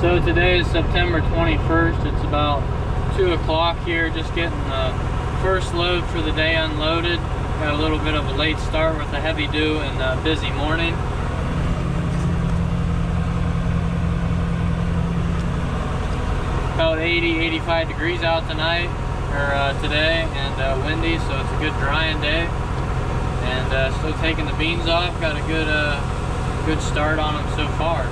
So today is September 21st. It's about 2 o'clock here, just getting the first load for the day unloaded. Got a little bit of a late start with a heavy dew and a busy morning. About 80-85 degrees out tonight, or today, and windy, so it's a good drying day. And still taking the beans off. Got a good start on them so far.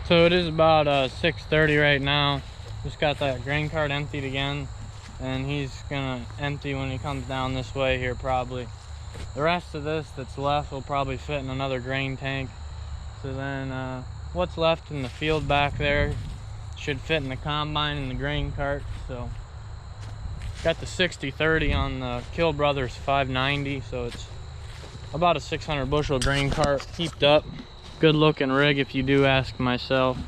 So it is about 6:30 right now. Just got that grain cart emptied again, and he's gonna empty when he comes down this way here probably. The rest of this that's left will probably fit in another grain tank. So then what's left in the field back there should fit in the combine and the grain cart. So got the 60/30 on the Kill Brothers 590, so it's about a 600 bushel grain cart heaped up. Good looking rig if you do ask myself.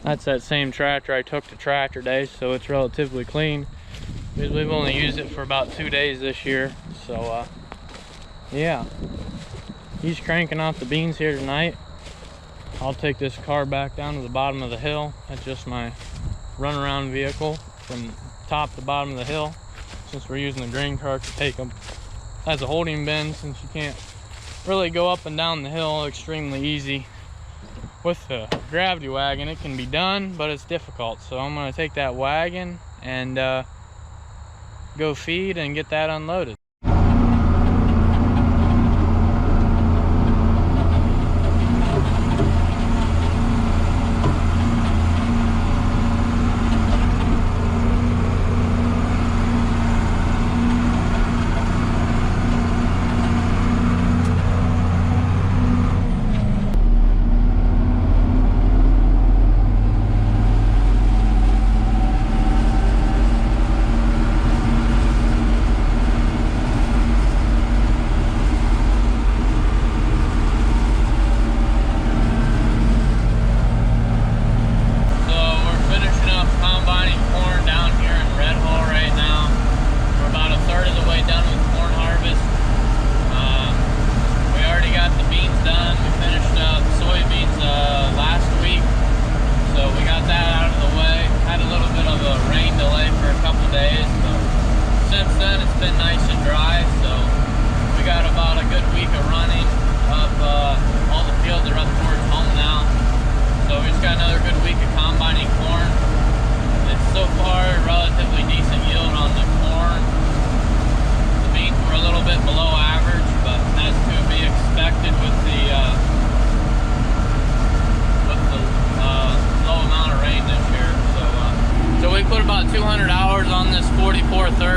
That's that same tractor I took to Tractor Day, so it's relatively clean. We've only used it for about 2 days this year, so yeah. He's cranking off the beans here tonight. I'll take this car back down to the bottom of the hill. That's just my runaround vehicle from top to bottom of the hill, since we're using the grain cart to take them as a holding bin, since you can't really go up and down the hill extremely easy. With the gravity wagon it can be done, but it's difficult. So I'm going to take that wagon and go feed and get that unloaded.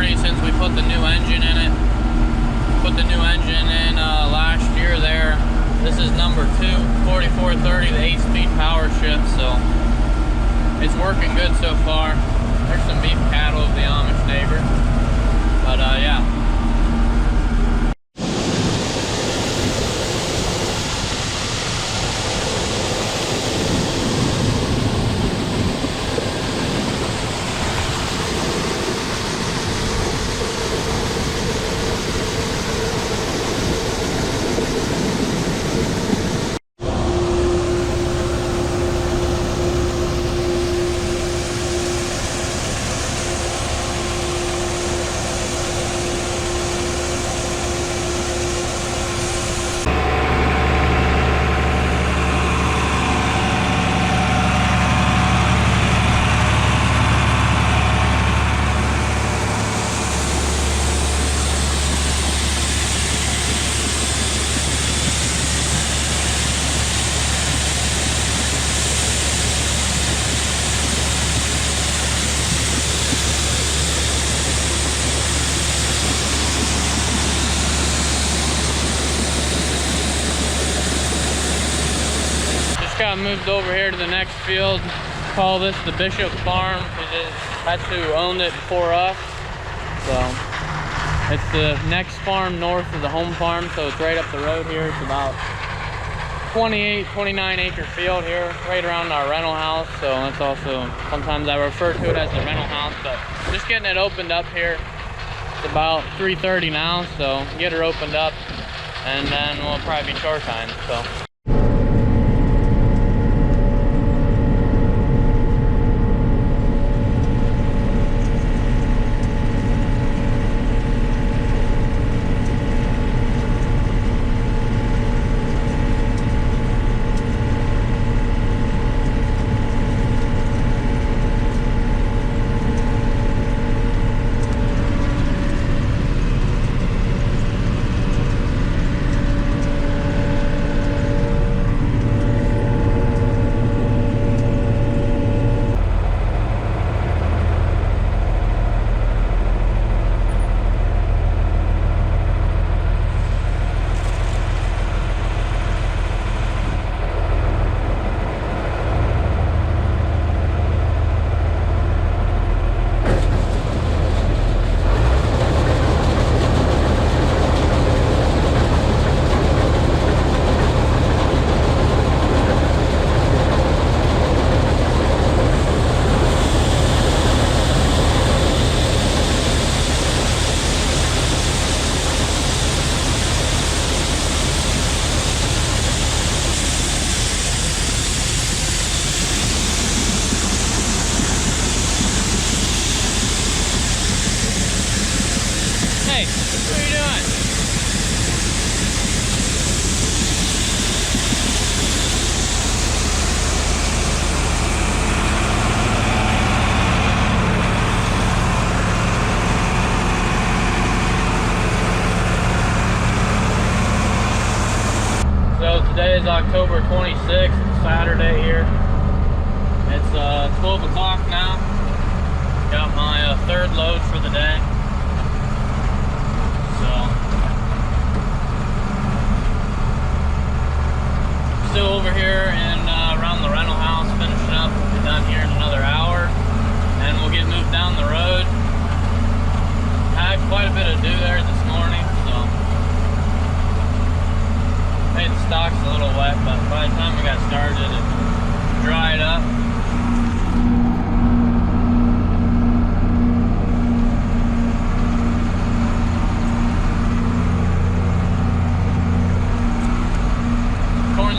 Since we put the new engine in it. Put the new engine in last year there. This is number 2, 4430, the 8-speed power shift, so it's working good so far. There's some beef cattle of the Amish neighbor. But yeah. got moved over here to the next field. Call this the Bishop Farm because that's who owned it before us. So it's the next farm north of the home farm, so it's right up the road here. It's about 28, 29 acre field here, right around our rental house. So that's also, sometimes I refer to it as the rental house, but just getting it opened up here. It's about 3:30 now, so get her opened up and then we'll probably be chore time. So. Hey, what are you doing? So today is October 26th, Saturday here. It's 12 o'clock now. Got my third load for the day. Still over here and around the rental house, finishing up. We'll be done here in another hour, and we'll get moved down the road. I had quite a bit to do there this morning, so made the stalks a little wet, but by the time we got started, it dried up.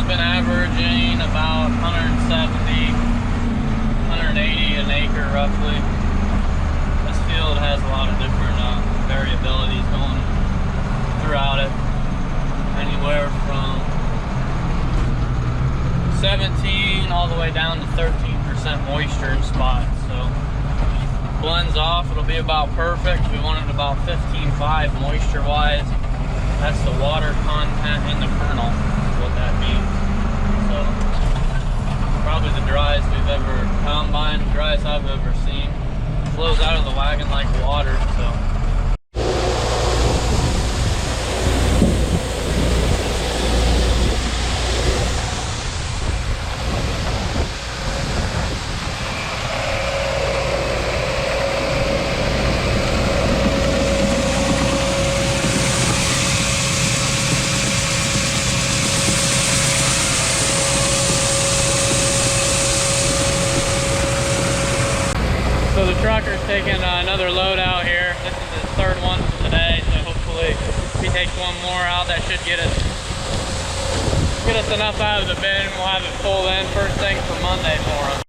Been averaging about 170, 180 an acre roughly. This field has a lot of different variabilities going throughout it. Anywhere from 17 all the way down to 13% moisture in spots. So blends off, it'll be about perfect. We wanted about 15.5 moisture wise. That's the water content in the kernel, is what that means. So probably the driest we've ever combined, the driest I've ever seen. Flows out of the wagon like water. So So the trucker's taking another load out here. This is his third one for today, so hopefully if he takes one more out, that should get us enough out of the bin. We'll have it full in first thing for Monday for him.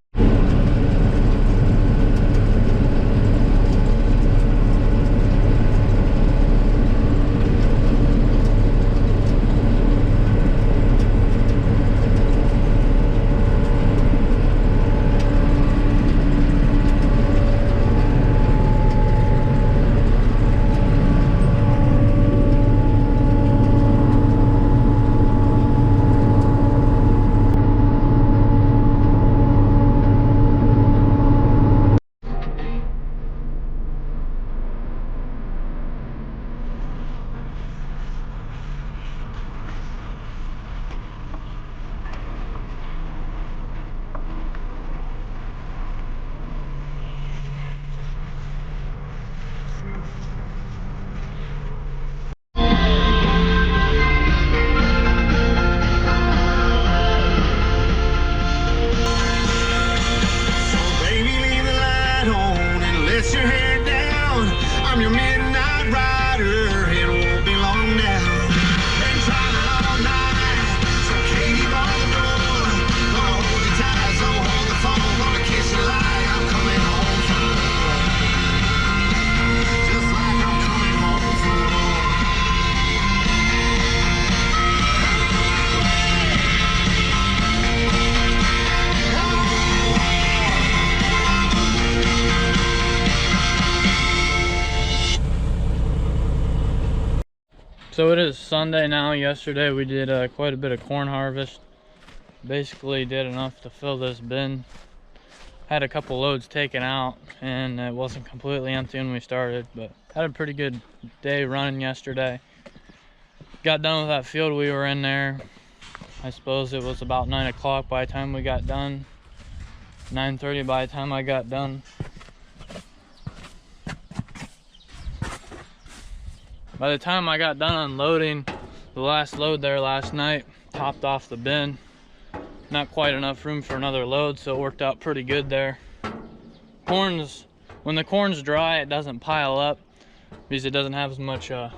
So it is Sunday now. Yesterday we did quite a bit of corn harvest. Basically did enough to fill this bin. Had a couple loads taken out and it wasn't completely empty when we started, but had a pretty good day running yesterday. Got done with that field we were in there. I suppose it was about 9 o'clock by the time we got done. 9:30 by the time I got done. By the time I got done unloading the last load there last night, topped off the bin. Not quite enough room for another load, so it worked out pretty good there. When the corn's dry, it doesn't pile up because it doesn't have as much oh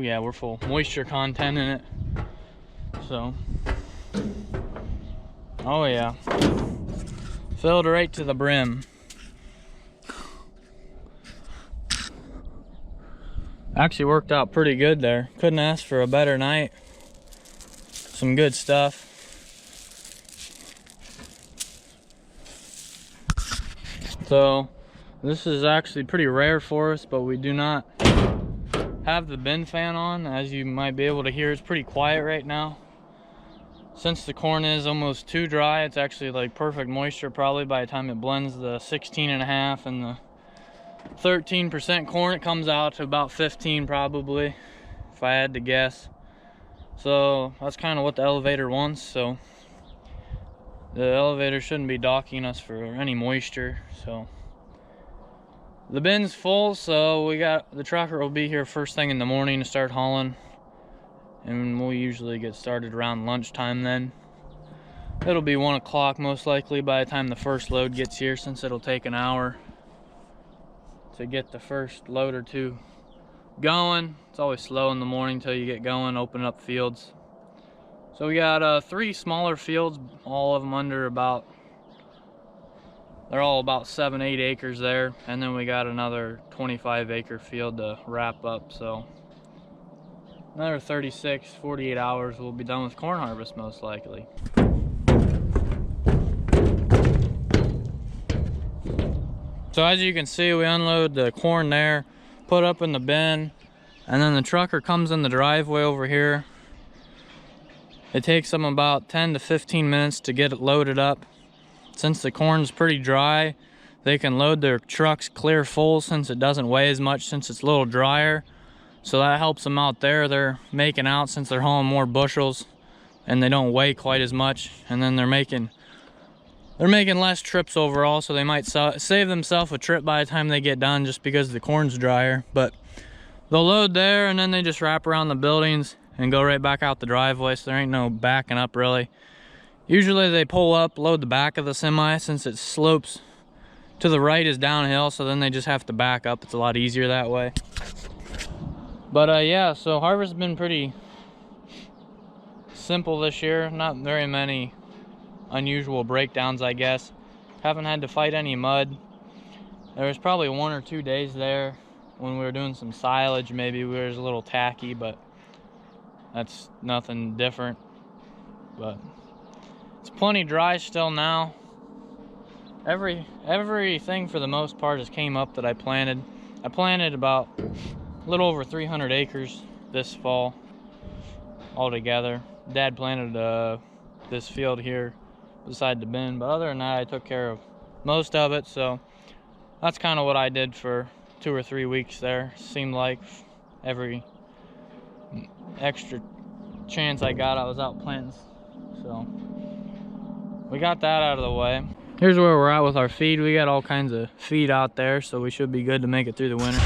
yeah, we're full moisture content in it. So oh yeah, filled right to the brim. Actually worked out pretty good there. Couldn't ask for a better night. Some good stuff. So this is actually pretty rare for us, but we do not have the bin fan on. As you might be able to hear, it's pretty quiet right now. Since the corn is almost too dry, it's actually like perfect moisture probably by the time it blends the 16.5 and the 13% corn. It comes out to about 15 probably, if I had to guess. So that's kind of what the elevator wants. So the elevator shouldn't be docking us for any moisture. So the bin's full, so the tractor will be here first thing in the morning to start hauling, and we'll usually get started around lunchtime. Then it'll be 1 o'clock most likely by the time the first load gets here, since it'll take an hour to get the first load or two going. It's always slow in the morning till you get going, open up fields. So we got 3 smaller fields, all of them under they're all about 7-8 acres there, and then we got another 25-acre field to wrap up. So another 36-48 hours we'll be done with corn harvest most likely. So as you can see, we unload the corn there, put up in the bin, and then the trucker comes in the driveway over here. It takes them about 10 to 15 minutes to get it loaded up. Since the corn's pretty dry, they can load their trucks clear full since it doesn't weigh as much, since it's a little drier. So that helps them out there. They're making out since they're hauling more bushels and they don't weigh quite as much. And then they're making less trips overall, so they might save themselves a trip by the time they get done just because the corn's drier. But they'll load there and then they just wrap around the buildings and go right back out the driveway, so there ain't no backing up really. Usually they pull up, load the back of the semi, since it slopes to the right is downhill, so then they just have to back up. It's a lot easier that way. But yeah, so harvest has been pretty simple this year. Not very many unusual breakdowns, I guess. Haven't had to fight any mud. There was probably 1 or 2 days there when we were doing some silage. Maybe we were a little tacky, but that's nothing different. But it's plenty dry still now. Everything for the most part has came up that I planted. I planted about a little over 300 acres this fall altogether. Dad planted this field here beside the bin, but other than that I took care of most of it. So that's kind of what I did for 2 or 3 weeks there. Seemed like every extra chance I got I was out planting. So we got that out of the way. Here's where we're at with our feed. We got all kinds of feed out there, so we should be good to make it through the winter.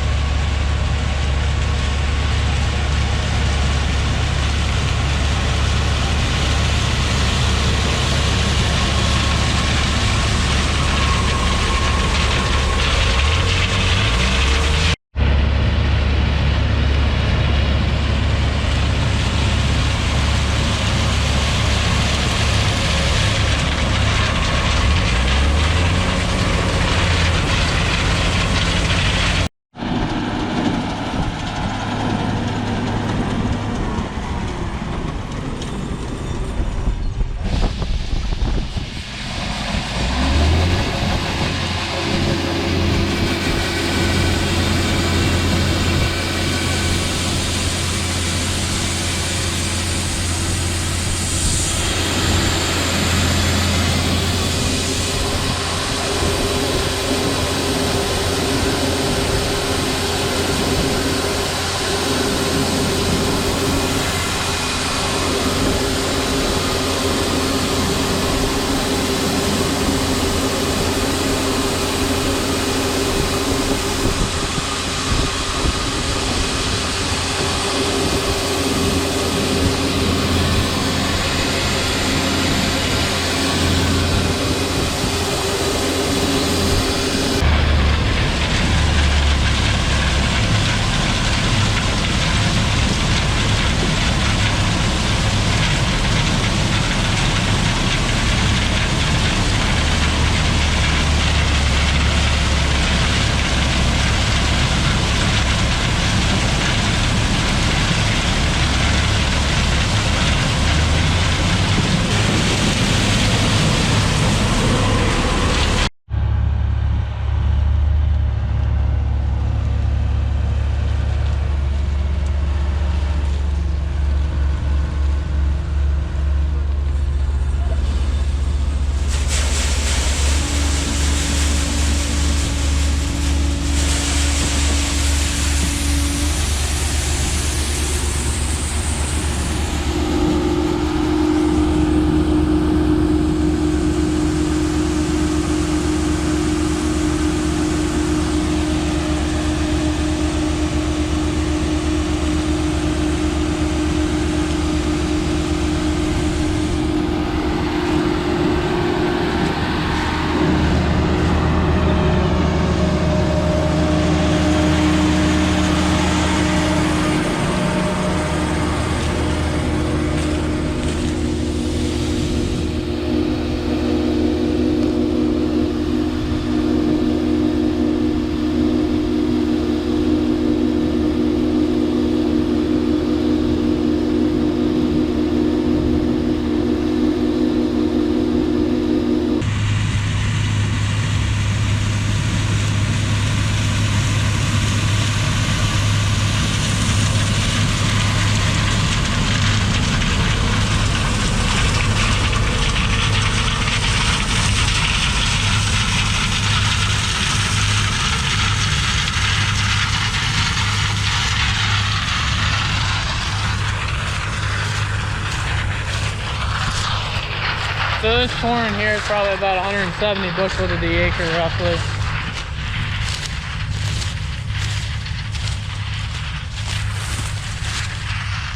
So this corn here is probably about 170 bushel to the acre roughly.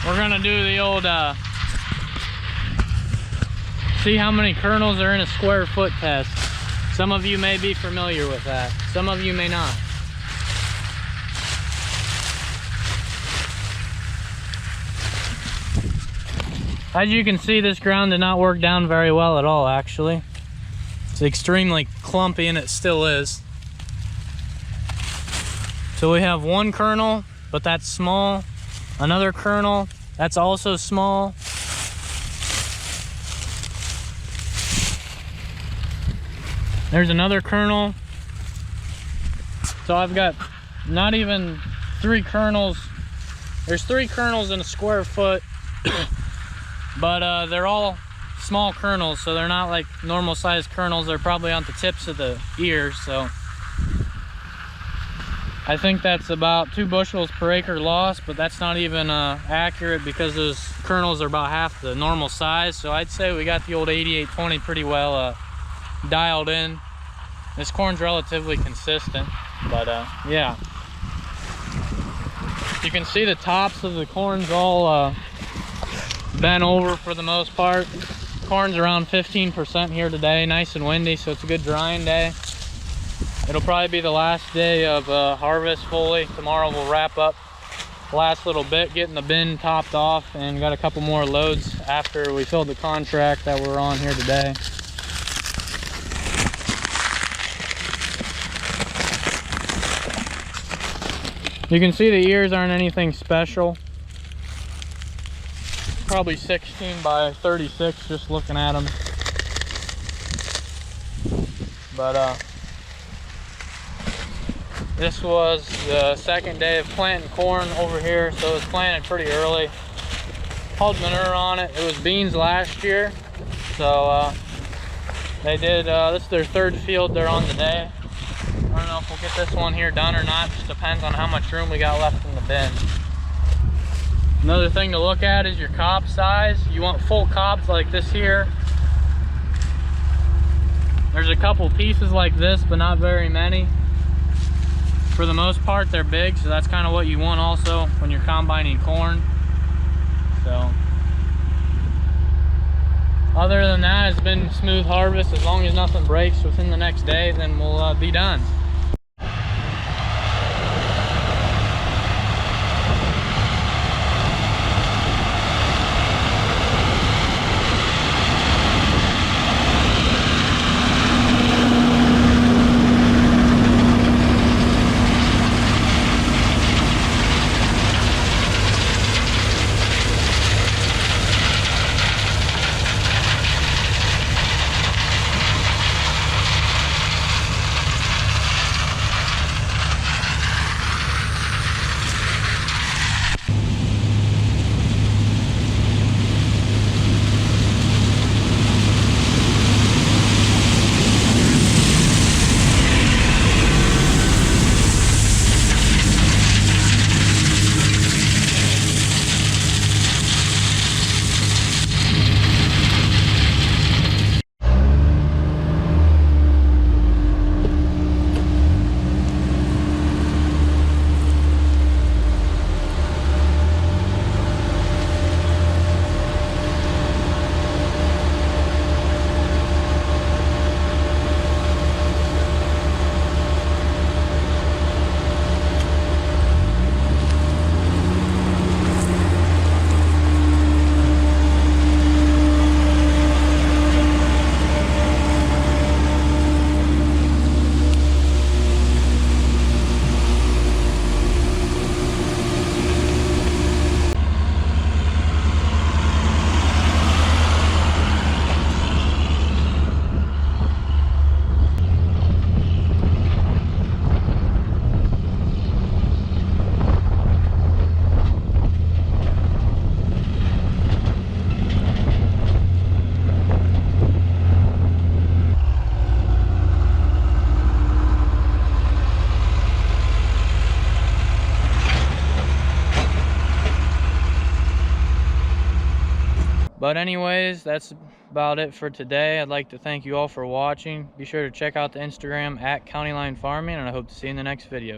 We're gonna do the old see how many kernels are in a square foot test. Some of you may be familiar with that, some of you may not. As you can see, this ground did not work down very well at all, actually. It's extremely clumpy, and it still is. So we have one kernel, but that's small. Another kernel, that's also small. There's another kernel. So I've got not even 3 kernels. There's 3 kernels in a square foot. But they're all small kernels, so they're not like normal sized kernels. They're probably on the tips of the ears, so I think that's about 2 bushels per acre loss, but that's not even accurate because those kernels are about half the normal size. So I'd say we got the old 88-20 pretty well dialed in. This corn's relatively consistent, but yeah. You can see the tops of the corn's all bent over for the most part. Corn's around 15% here today, nice and windy, so it's a good drying day. It'll probably be the last day of harvest fully. Tomorrow we'll wrap up the last little bit, getting the bin topped off, and got a couple more loads after we filled the contract that we're on here today. You can see the ears aren't anything special. Probably 16 by 36 just looking at them. But this was the second day of planting corn over here, so it was planted pretty early. Hauled manure on it. It was beans last year, so they did this is their 3rd field they're on today. I don't know if we'll get this one here done or not. Just depends on how much room we got left in the bin. Another thing to look at is your cob size. You want full cobs like this here. There's a couple pieces like this, but not very many. For the most part, they're big, so that's kind of what you want also when you're combining corn. So, other than that, it's been smooth harvest. As long as nothing breaks within the next day, then we'll be done. But anyways, that's about it for today. I'd like to thank you all for watching. Be sure to check out the Instagram at CountyLine Farming, and I hope to see you in the next video.